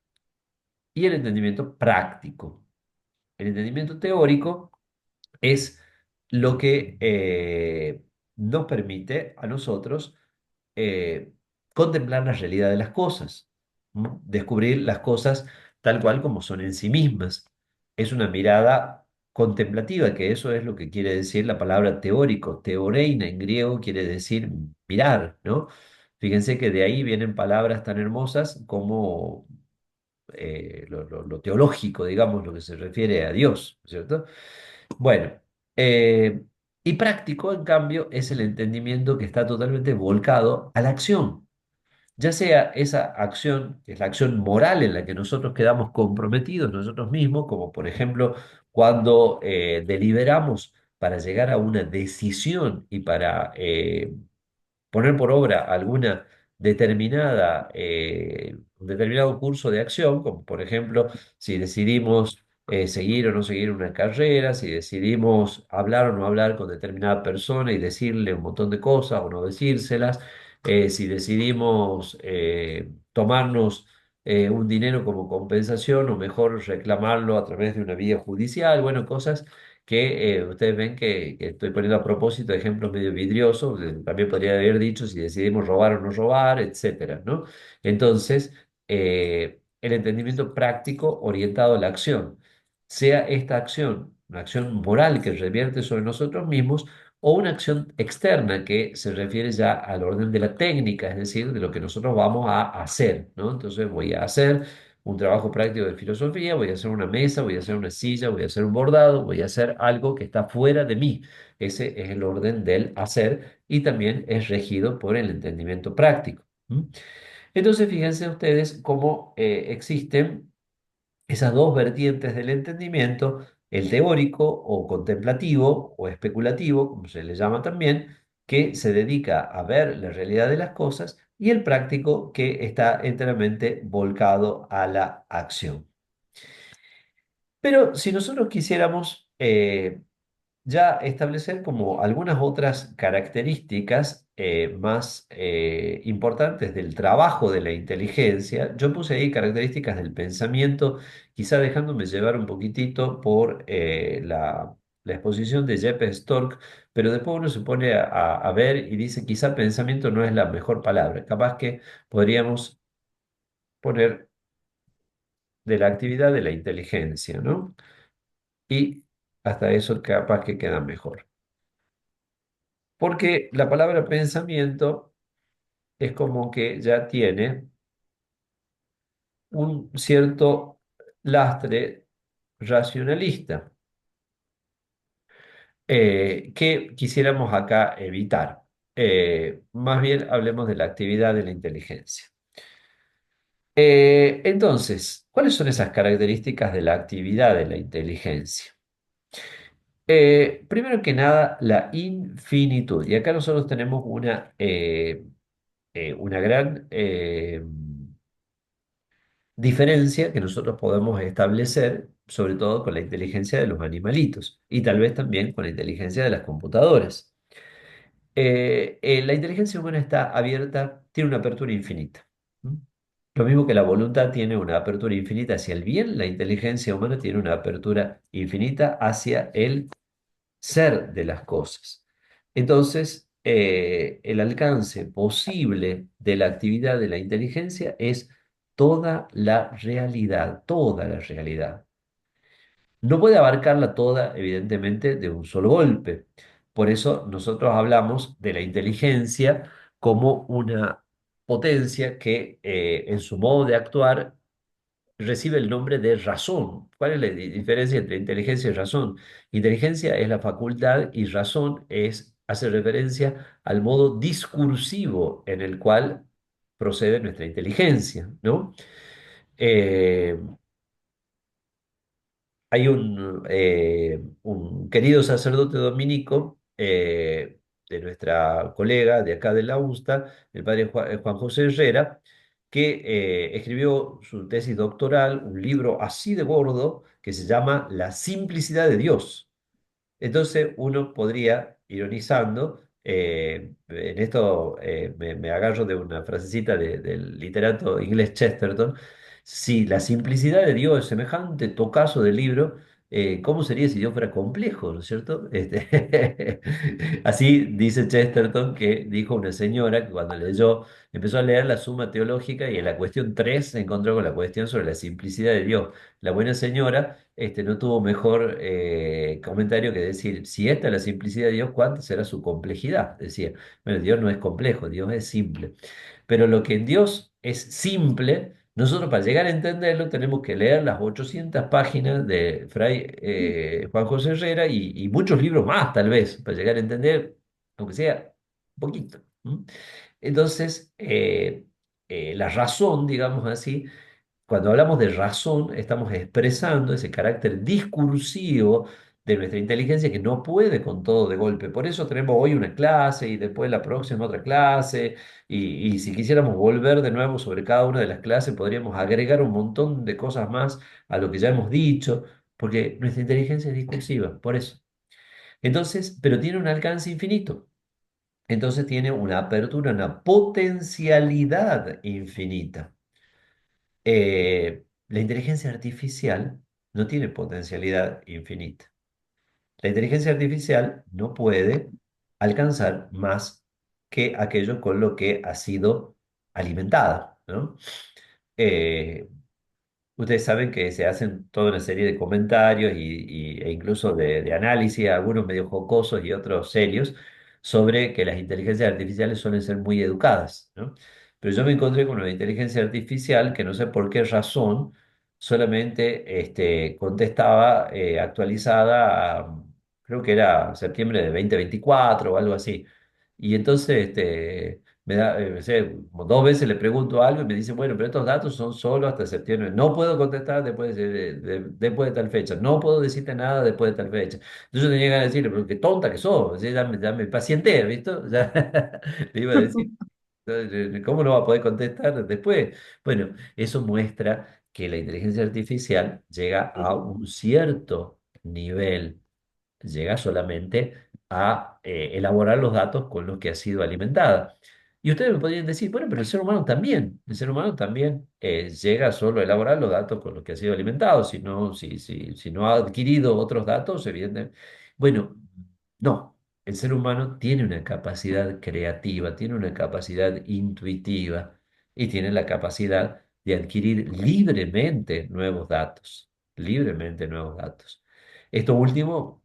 y el entendimiento práctico. El entendimiento teórico es lo que nos permite a nosotros eh, contemplar la realidad de las cosas. ¿m? Descubrir las cosas tal cual como son en sí mismas. Es una mirada contemplativa, que eso es lo que quiere decir la palabra teórico. Teoreina en griego quiere decir mirar, ¿no? Fíjense que de ahí vienen palabras tan hermosas como lo teológico, digamos, lo que se refiere a Dios, ¿cierto? Bueno, eh, y práctico, en cambio, es el entendimiento que está totalmente volcado a la acción, ya sea esa acción, que es la acción moral en la que nosotros quedamos comprometidos nosotros mismos, como por ejemplo cuando deliberamos para llegar a una decisión y para poner por obra alguna un determinado curso de acción, como por ejemplo si decidimos seguir o no seguir una carrera, si decidimos hablar o no hablar con determinada persona y decirle un montón de cosas o no decírselas, si decidimos tomarnos un dinero como compensación o mejor reclamarlo a través de una vía judicial, bueno, cosas que ustedes ven que estoy poniendo a propósito ejemplos medio vidriosos, también podría haber dicho si decidimos robar o no robar, etcétera, ¿no? Entonces, el entendimiento práctico orientado a la acción, sea esta acción una acción moral que revierte sobre nosotros mismos o una acción externa que se refiere ya al orden de la técnica, es decir, de lo que nosotros vamos a hacer, ¿no? Entonces voy a hacer un trabajo práctico de filosofía, voy a hacer una mesa, voy a hacer una silla, voy a hacer un bordado, voy a hacer algo que está fuera de mí. Ese es el orden del hacer y también es regido por el entendimiento práctico. ¿M? Entonces, fíjense ustedes cómo existen esas dos vertientes del entendimiento, el teórico o contemplativo o especulativo, como se le llama también, que se dedica a ver la realidad de las cosas, y el práctico que está enteramente volcado a la acción. Pero si nosotros quisiéramos ya establecer como algunas otras características más importantes del trabajo de la inteligencia. Yo puse ahí características del pensamiento, quizá dejándome llevar un poquitito por la exposición de Jeppe Stork, pero después uno se pone a ver y dice, quizá pensamiento no es la mejor palabra, capaz que podríamos poner de la actividad de la inteligencia, ¿no? Y hasta eso capaz que queda mejor. Porque la palabra pensamiento es como que ya tiene un cierto lastre racionalista que quisiéramos acá evitar. Más bien hablemos de la actividad de la inteligencia. Entonces, ¿cuáles son esas características de la actividad de la inteligencia? Primero que nada, la infinitud. Y acá nosotros tenemos una gran diferencia que nosotros podemos establecer, sobre todo con la inteligencia de los animalitos y tal vez también con la inteligencia de las computadoras. La inteligencia humana está abierta, tiene una apertura infinita. ¿M? Lo mismo que la voluntad tiene una apertura infinita hacia el bien, la inteligencia humana tiene una apertura infinita hacia el ser de las cosas. Entonces, el alcance posible de la actividad de la inteligencia es toda la realidad, toda la realidad. No puede abarcarla toda, evidentemente, de un solo golpe. Por eso nosotros hablamos de la inteligencia como una potencia que en su modo de actuar recibe el nombre de razón. ¿Cuál es la diferencia entre inteligencia y razón? Inteligencia es la facultad y razón hace referencia al modo discursivo en el cual procede nuestra inteligencia, ¿no? Eh, Hay un querido sacerdote dominico de nuestra colega de acá de la UNSTA, el padre Juan José Herrera, que escribió su tesis doctoral, un libro así de gordo que se llama La simplicidad de Dios. Entonces uno podría, ironizando, en esto me agarro de una frasecita del literato inglés Chesterton, si la simplicidad de Dios es semejante tocazo del libro, ¿Cómo sería si Dios fuera complejo, ¿no es cierto? Así dice Chesterton, que dijo una señora que cuando leyó, empezó a leer la Suma Teológica y en la cuestión 3 se encontró con la cuestión sobre la simplicidad de Dios. La buena señora no tuvo mejor comentario que decir, si esta es la simplicidad de Dios, ¿cuánta será su complejidad? Decía, bueno, Dios no es complejo, Dios es simple. Pero lo que en Dios es simple, nosotros para llegar a entenderlo tenemos que leer las 800 páginas de Fray Juan José Herrera y muchos libros más, tal vez, para llegar a entender, aunque sea un poquito. ¿M? Entonces, la razón, digamos así, cuando hablamos de razón, estamos expresando ese carácter discursivo de nuestra inteligencia que no puede con todo de golpe. Por eso tenemos hoy una clase y después la próxima otra clase. Y si quisiéramos volver de nuevo sobre cada una de las clases, podríamos agregar un montón de cosas más a lo que ya hemos dicho, porque nuestra inteligencia es discursiva, por eso. Entonces, pero tiene un alcance infinito. Entonces tiene una apertura, una potencialidad infinita. La inteligencia artificial no tiene potencialidad infinita. La inteligencia artificial no puede alcanzar más que aquello con lo que ha sido alimentada, ¿no? Eh, Ustedes saben que se hacen toda una serie de comentarios e incluso de análisis, algunos medio jocosos y otros serios, sobre que las inteligencias artificiales suelen ser muy educadas, ¿no? Pero yo me encontré con una inteligencia artificial que no sé por qué razón solamente contestaba actualizada creo que era septiembre de 2024 o algo así. Y entonces me da, no sé, como dos veces le pregunto algo y me dice, bueno, pero estos datos son solo hasta septiembre. No puedo contestar después después de tal fecha. No puedo decirte nada después de tal fecha. Entonces yo tenía que decirle, pero qué tonta que sos. ¿Sí? Ya me pacienté, ¿viste? Ya le iba a decir, ¿cómo no va a poder contestar después? Bueno, eso muestra que la inteligencia artificial llega a un cierto nivel, llega solamente a elaborar los datos con los que ha sido alimentada. Y ustedes me podrían decir, bueno, pero el ser humano también llega solo a elaborar los datos con los que ha sido alimentado, si no ha adquirido otros datos, evidentemente. Bueno, no, el ser humano tiene una capacidad creativa, tiene una capacidad intuitiva y tiene la capacidad de adquirir libremente nuevos datos. Esto último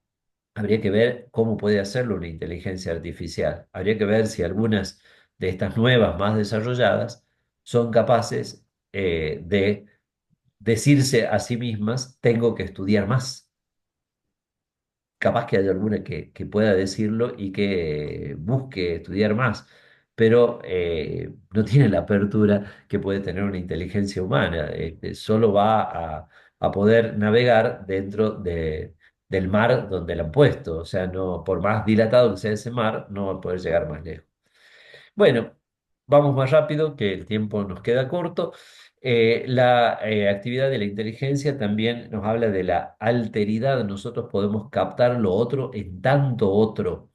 habría que ver cómo puede hacerlo una inteligencia artificial. Habría que ver si algunas de estas nuevas, más desarrolladas, son capaces de decirse a sí mismas, tengo que estudiar más. Capaz que haya alguna que pueda decirlo y que busque estudiar más, pero no tiene la apertura que puede tener una inteligencia humana. Solo va a poder navegar dentro del mar donde la han puesto. O sea, no, por más dilatado que sea ese mar, no va a poder llegar más lejos. Bueno, vamos más rápido, que el tiempo nos queda corto. La actividad de la inteligencia también nos habla de la alteridad. Nosotros podemos captar lo otro en tanto otro.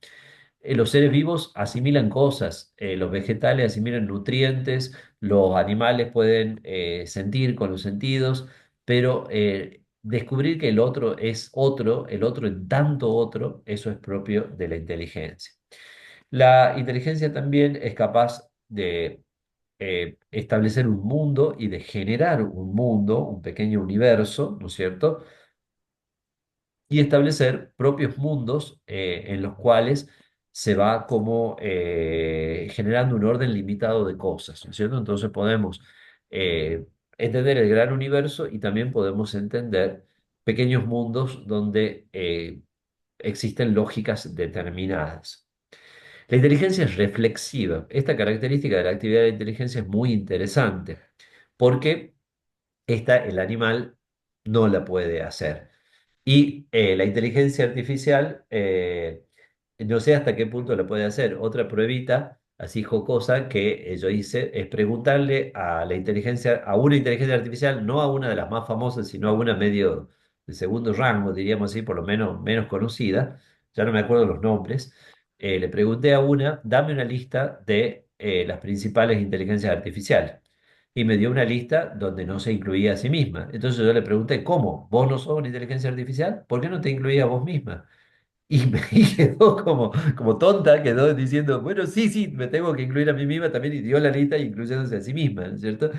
Los seres vivos asimilan cosas, los vegetales asimilan nutrientes, los animales pueden sentir con los sentidos, pero descubrir que el otro es otro, el otro en tanto otro, eso es propio de la inteligencia. La inteligencia también es capaz de establecer un mundo y de generar un mundo, un pequeño universo, ¿no es cierto? Y establecer propios mundos en los cuales se va como generando un orden limitado de cosas, ¿no es cierto? Entonces podemos entender el gran universo y también podemos entender pequeños mundos donde existen lógicas determinadas. La inteligencia es reflexiva. Esta característica de la actividad de la inteligencia es muy interesante porque el animal no la puede hacer. Y la inteligencia artificial, no sé hasta qué punto la puede hacer. Otra pruebita, así jocosa, que yo hice, es preguntarle a una inteligencia artificial, no a una de las más famosas, sino a una medio de segundo rango, diríamos así, por lo menos menos conocida, ya no me acuerdo los nombres. Le pregunté a una, dame una lista de las principales inteligencias artificiales. y me dio una lista donde no se incluía a sí misma. Entonces yo le pregunté, ¿cómo? ¿Vos no sos una inteligencia artificial? ¿Por qué no te incluías a vos misma? Y quedó como tonta, quedó diciendo, bueno, sí, sí, me tengo que incluir a mí misma también, y dio la lista incluyéndose a sí misma, ¿no es cierto?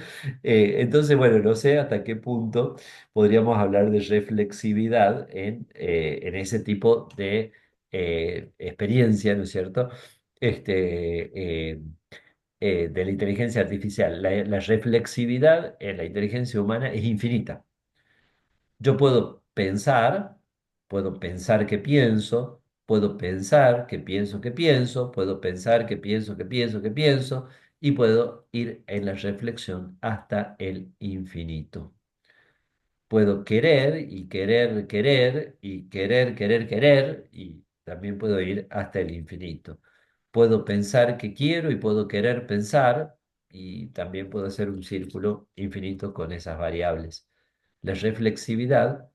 Entonces, bueno, no sé hasta qué punto podríamos hablar de reflexividad en ese tipo de experiencia, ¿no es cierto? Eh, de la inteligencia artificial. La reflexividad en la inteligencia humana es infinita. Yo puedo pensar que pienso, puedo pensar que pienso que pienso, puedo pensar que pienso que pienso que pienso, y puedo ir en la reflexión hasta el infinito. Puedo querer y querer, querer y querer, querer, querer, y también puedo ir hasta el infinito. Puedo pensar que quiero y puedo querer pensar, y también puedo hacer un círculo infinito con esas variables. La reflexividad,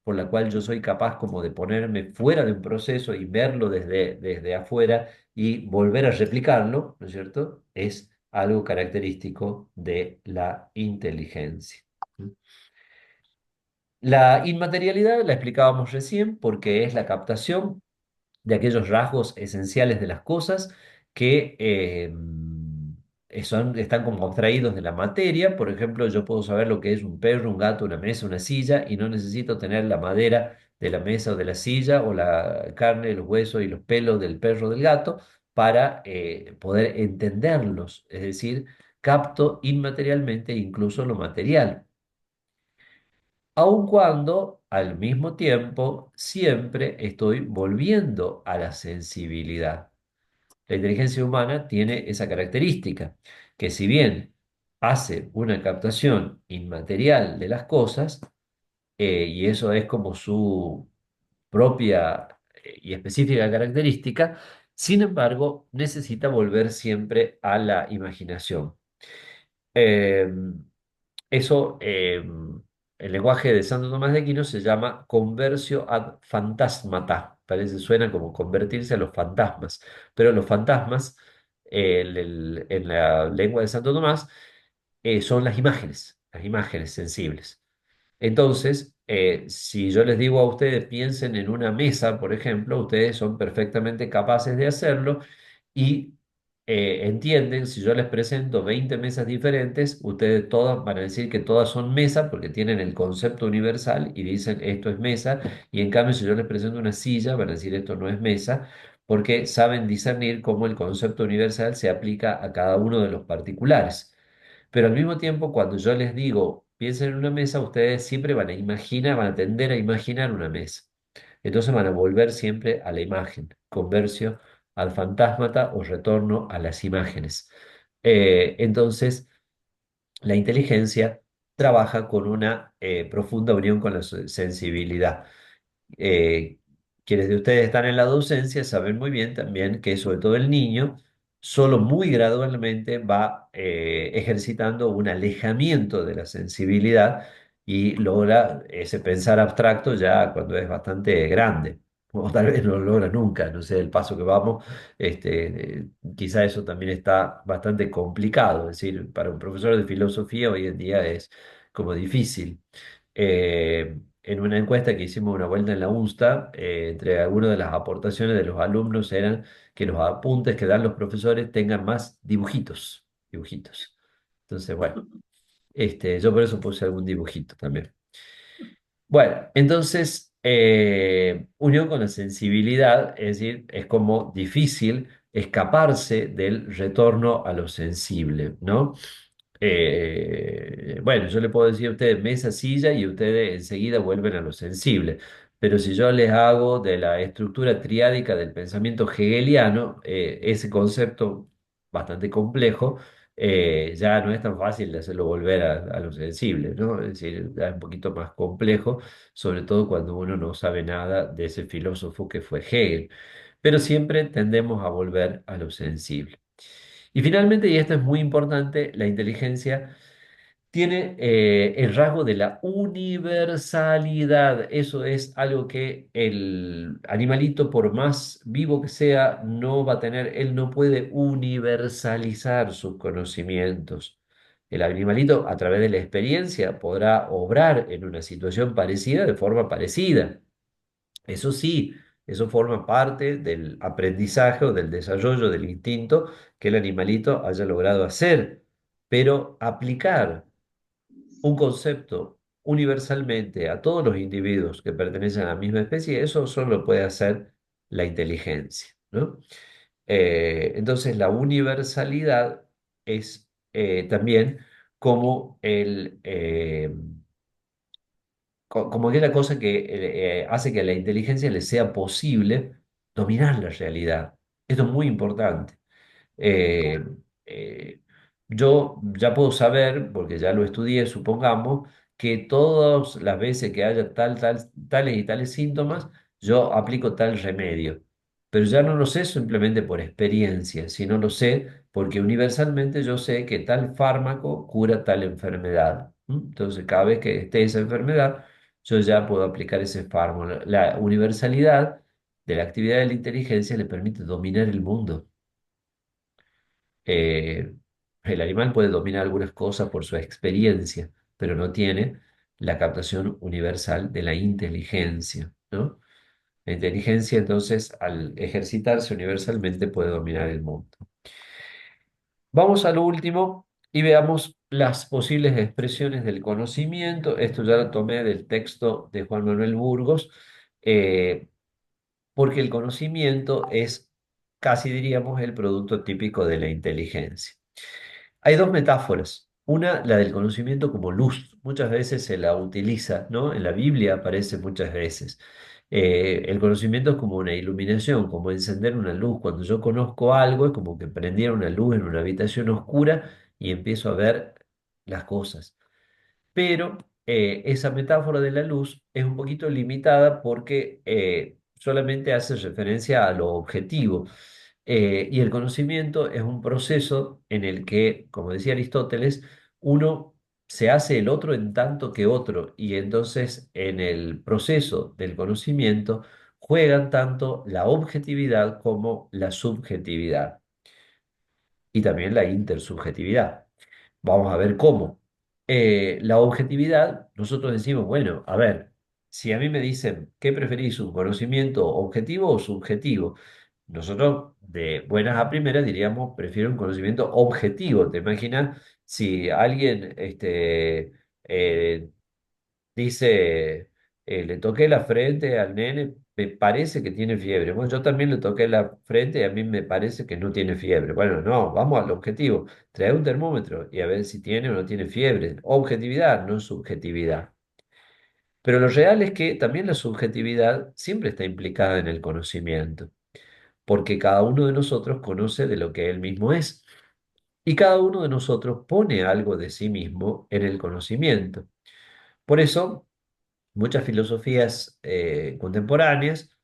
por la cual yo soy capaz como de ponerme fuera de un proceso y verlo desde afuera y volver a replicarlo, ¿no es cierto? Es algo característico de la inteligencia. La inmaterialidad la explicábamos recién porque es la captación de aquellos rasgos esenciales de las cosas que están como abstraídos de la materia. Por ejemplo, yo puedo saber lo que es un perro, un gato, una mesa, una silla, y no necesito tener la madera de la mesa o de la silla o la carne, los huesos y los pelos del perro o del gato para poder entenderlos. Es decir, capto inmaterialmente incluso lo material, aun cuando al mismo tiempo siempre estoy volviendo a la sensibilidad. La inteligencia humana tiene esa característica, que si bien hace una captación inmaterial de las cosas, y eso es como su propia y específica característica, sin embargo, necesita volver siempre a la imaginación. Eh, Eso, el lenguaje de Santo Tomás de Aquino se llama conversio ad phantasmata. Parece, suena como convertirse a los fantasmas. Pero los fantasmas, en la lengua de Santo Tomás, son las imágenes sensibles. Entonces, si yo les digo a ustedes, piensen en una mesa, por ejemplo, ustedes son perfectamente capaces de hacerlo y entienden, si yo les presento 20 mesas diferentes, ustedes todas van a decir que todas son mesa porque tienen el concepto universal y dicen esto es mesa, y en cambio si yo les presento una silla, van a decir esto no es mesa, porque saben discernir cómo el concepto universal se aplica a cada uno de los particulares. Pero al mismo tiempo, cuando yo les digo, piensen en una mesa, ustedes siempre van a imaginar, van a tender a imaginar una mesa. Entonces van a volver siempre a la imagen, conversio al fantasmata o retorno a las imágenes. Entonces, la inteligencia trabaja con una profunda unión con la sensibilidad. eh, Quienes de ustedes están en la docencia saben muy bien también que sobre todo el niño, solo muy gradualmente va ejercitando un alejamiento de la sensibilidad y logra ese pensar abstracto ya cuando es bastante grande. O tal vez no lo logra nunca, no sé el paso que vamos, quizá eso también está bastante complicado, es decir, para un profesor de filosofía hoy en día es como difícil. En una encuesta que hicimos una vuelta en la UNSTA, entre algunas de las aportaciones de los alumnos eran que los apuntes que dan los profesores tengan más dibujitos, dibujitos. Entonces, bueno, yo por eso puse algún dibujito también. Bueno, entonces, unión con la sensibilidad, es decir, es como difícil escaparse del retorno a lo sensible, ¿no? Bueno, yo le puedo decir a ustedes mesa, silla y ustedes enseguida vuelven a lo sensible. Pero si yo les hago de la estructura triádica del pensamiento hegeliano, ese concepto bastante complejo, ya no es tan fácil de hacerlo volver a lo sensible, ¿no? Es decir, ya es un poquito más complejo, sobre todo cuando uno no sabe nada de ese filósofo que fue Hegel. Pero siempre tendemos a volver a lo sensible. Y finalmente, y esto es muy importante, la inteligencia tiene el rasgo de la universalidad. Eso es algo que el animalito, por más vivo que sea, no va a tener. Él no puede universalizar sus conocimientos. El animalito, a través de la experiencia, podrá obrar en una situación parecida de forma parecida. Eso sí, eso forma parte del aprendizaje o del desarrollo del instinto que el animalito haya logrado hacer. Pero aplicar un concepto universalmente a todos los individuos que pertenecen a la misma especie, eso solo lo puede hacer la inteligencia, ¿no? Entonces, la universalidad es también como como aquella cosa que hace que a la inteligencia le sea posible dominar la realidad. Esto es muy importante. Eh, eh, yo ya puedo saber, porque ya lo estudié, supongamos, que todas las veces que haya tales y tales síntomas, yo aplico tal remedio. Pero ya no lo sé simplemente por experiencia, sino lo sé porque universalmente yo sé que tal fármaco cura tal enfermedad. ¿M? Entonces, cada vez que esté esa enfermedad, yo ya puedo aplicar ese fármaco. La universalidad de la actividad de la inteligencia le permite dominar el mundo. Eh, el animal puede dominar algunas cosas por su experiencia, pero no tiene la captación universal de la inteligencia, ¿no? La inteligencia, entonces, al ejercitarse universalmente, puede dominar el mundo. Vamos a lo último y veamos las posibles expresiones del conocimiento. Esto ya lo tomé del texto de Juan Manuel Burgos, eh, porque el conocimiento es, casi diríamos, el producto típico de la inteligencia. Hay dos metáforas. Una, la del conocimiento como luz. Muchas veces se la utiliza, ¿no? En la Biblia aparece muchas veces. El conocimiento es como una iluminación, como encender una luz. Cuando yo conozco algo, es como que prendiera una luz en una habitación oscura y empiezo a ver las cosas. Pero esa metáfora de la luz es un poquito limitada porque solamente hace referencia a lo objetivo. Y el conocimiento es un proceso en el que, como decía Aristóteles, uno se hace el otro en tanto que otro, y entonces en el proceso del conocimiento juegan tanto la objetividad como la subjetividad y también la intersubjetividad. Vamos a ver cómo. La objetividad, nosotros decimos, bueno, a ver, si a mí me dicen, ¿qué preferís, un conocimiento objetivo o subjetivo? Nosotros, de buenas a primeras, diríamos, prefiero un conocimiento objetivo. ¿Te imaginas si alguien dice, le toqué la frente al nene, me parece que tiene fiebre? Bueno, yo también le toqué la frente y a mí me parece que no tiene fiebre. Bueno, no, vamos al objetivo. Trae un termómetro y a ver si tiene o no tiene fiebre. Objetividad, no subjetividad. Pero lo real es que también la subjetividad siempre está implicada en el conocimiento, porque cada uno de nosotros conoce de lo que él mismo es y cada uno de nosotros pone algo de sí mismo en el conocimiento. Por eso, muchas filosofías contemporáneas,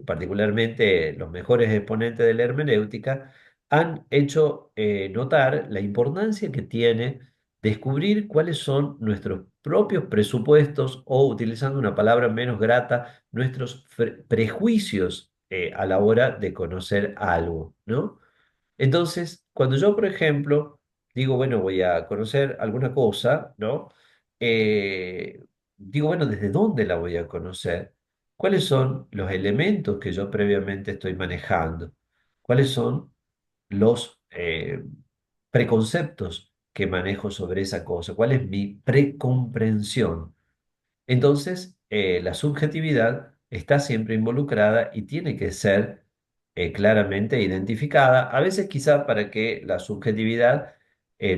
particularmente los mejores exponentes de la hermenéutica, han hecho notar la importancia que tiene descubrir cuáles son nuestros propios presupuestos o, utilizando una palabra menos grata, nuestros prejuicios a la hora de conocer algo, ¿no? Entonces, cuando yo, por ejemplo, digo, bueno, voy a conocer alguna cosa, ¿no? Digo, bueno, ¿desde dónde la voy a conocer? ¿Cuáles son los elementos que yo previamente estoy manejando? ¿Cuáles son los preconceptos que manejo sobre esa cosa? ¿Cuál es mi precomprensión? Entonces, la subjetividad está siempre involucrada y tiene que ser claramente identificada, a veces quizá para que la subjetividad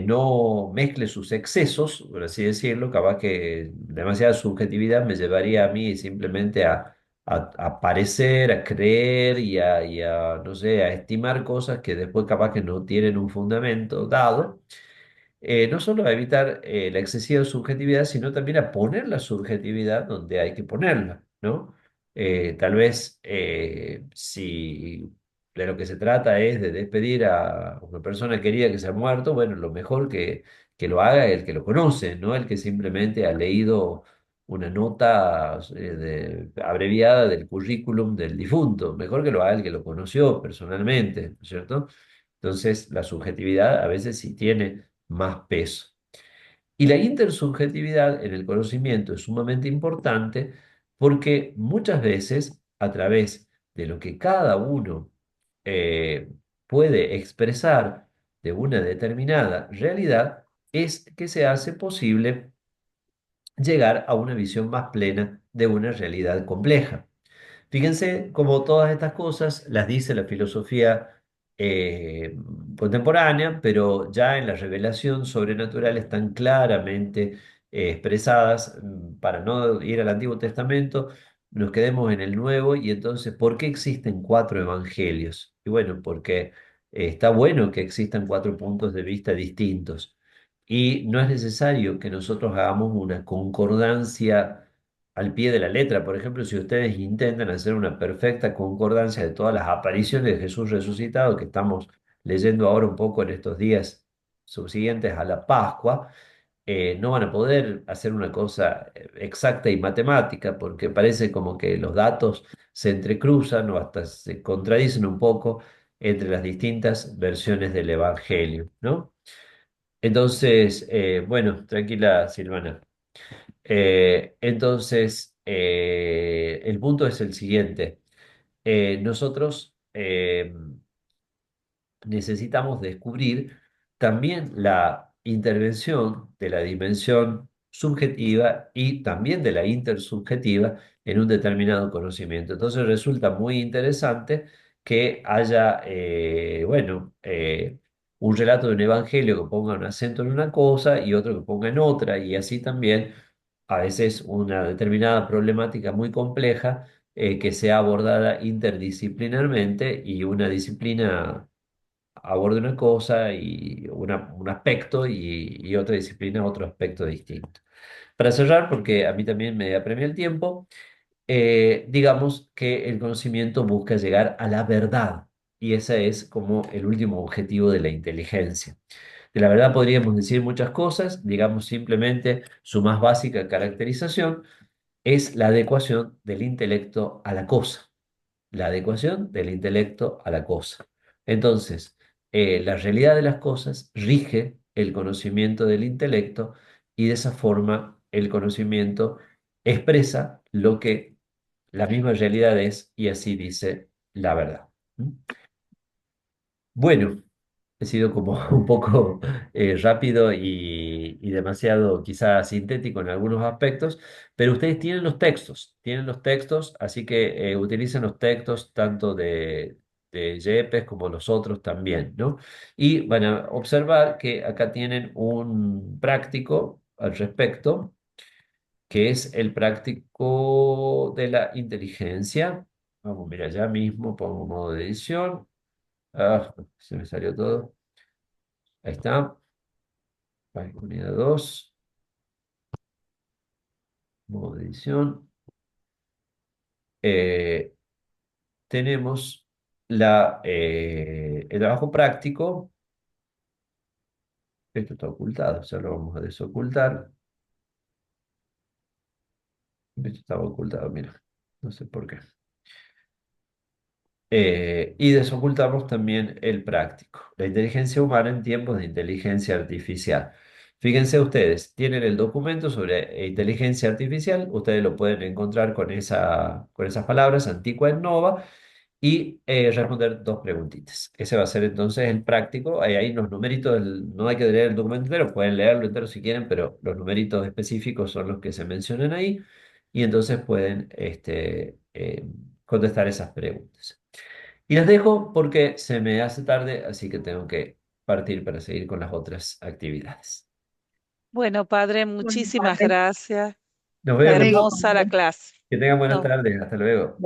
no mezcle sus excesos, por así decirlo, capaz que demasiada subjetividad me llevaría a mí simplemente a parecer, a creer no sé, a estimar cosas que después capaz que no tienen un fundamento dado, no solo a evitar la excesiva subjetividad, sino también a poner la subjetividad donde hay que ponerla, ¿no? Tal vez si de lo que se trata es de despedir a una persona querida que se ha muerto, bueno, lo mejor que lo haga es el que lo conoce, no el que simplemente ha leído una nota abreviada del currículum del difunto. Mejor que lo haga el que lo conoció personalmente, ¿no es cierto? Entonces, la subjetividad a veces sí tiene más peso. Y la intersubjetividad en el conocimiento es sumamente importante porque muchas veces a través de lo que cada uno puede expresar de una determinada realidad es que se hace posible llegar a una visión más plena de una realidad compleja. Fíjense cómo todas estas cosas las dice la filosofía eh, contemporánea, pero ya en la revelación sobrenatural están claramente expresadas. Para no ir al Antiguo Testamento, nos quedemos en el Nuevo y entonces, ¿por qué existen cuatro evangelios? Y bueno, porque está bueno que existan cuatro puntos de vista distintos y no es necesario que nosotros hagamos una concordancia al pie de la letra. Por ejemplo, si ustedes intentan hacer una perfecta concordancia de todas las apariciones de Jesús resucitado que estamos leyendo ahora un poco en estos días subsiguientes a la Pascua, no van a poder hacer una cosa exacta y matemática porque parece como que los datos se entrecruzan o hasta se contradicen un poco entre las distintas versiones del Evangelio, ¿no? Entonces, bueno, tranquila, Silvana. El punto es el siguiente. Nosotros necesitamos descubrir también la intervención de la dimensión subjetiva y también de la intersubjetiva en un determinado conocimiento. Entonces resulta muy interesante que haya, un relato de un evangelio que ponga un acento en una cosa y otro que ponga en otra, y así también a veces una determinada problemática muy compleja que sea abordada interdisciplinarmente y una disciplina aborda una cosa y un aspecto y otra disciplina otro aspecto distinto. Para cerrar, porque a mí también me apremia el tiempo, digamos que el conocimiento busca llegar a la verdad y ese es como el último objetivo de la inteligencia. De la verdad podríamos decir muchas cosas, digamos simplemente su más básica caracterización es la adecuación del intelecto a la cosa, la adecuación del intelecto a la cosa. Entonces, la realidad de las cosas rige el conocimiento del intelecto y de esa forma el conocimiento expresa lo que la misma realidad es y así dice la verdad. ¿Mm? Bueno, he sido como un poco rápido y demasiado quizás sintético en algunos aspectos, pero ustedes tienen los textos, así que utilicen los textos tanto de Yepes como los otros también, ¿no? Y van a observar que acá tienen un práctico al respecto, que es el práctico de la inteligencia. Vamos, mira, ya mismo pongo modo de edición. Ah, se me salió todo. Ahí está. Unidad 2, modo de edición. Eh, Tenemos el trabajo práctico. Esto está ocultado, ya lo vamos a desocultar. Esto estaba ocultado, mira. No sé por qué. Y desocultamos también el práctico, la inteligencia humana en tiempos de inteligencia artificial. Fíjense ustedes, tienen el documento sobre inteligencia artificial, ustedes lo pueden encontrar con esas palabras, Antigua et Nova, y responder dos preguntitas. Ese va a ser entonces el práctico. Ahí los numeritos, no hay que leer el documento entero, pueden leerlo entero si quieren, pero los numeritos específicos son los que se mencionan ahí, y entonces pueden contestar esas preguntas. Y las dejo porque se me hace tarde, así que tengo que partir para seguir con las otras actividades. Bueno, padre, Bueno, muchísimas padre, gracias. Nos Está vemos. luego, hermosa la padre. clase. Que tengan buenas No, tardes. Hasta luego.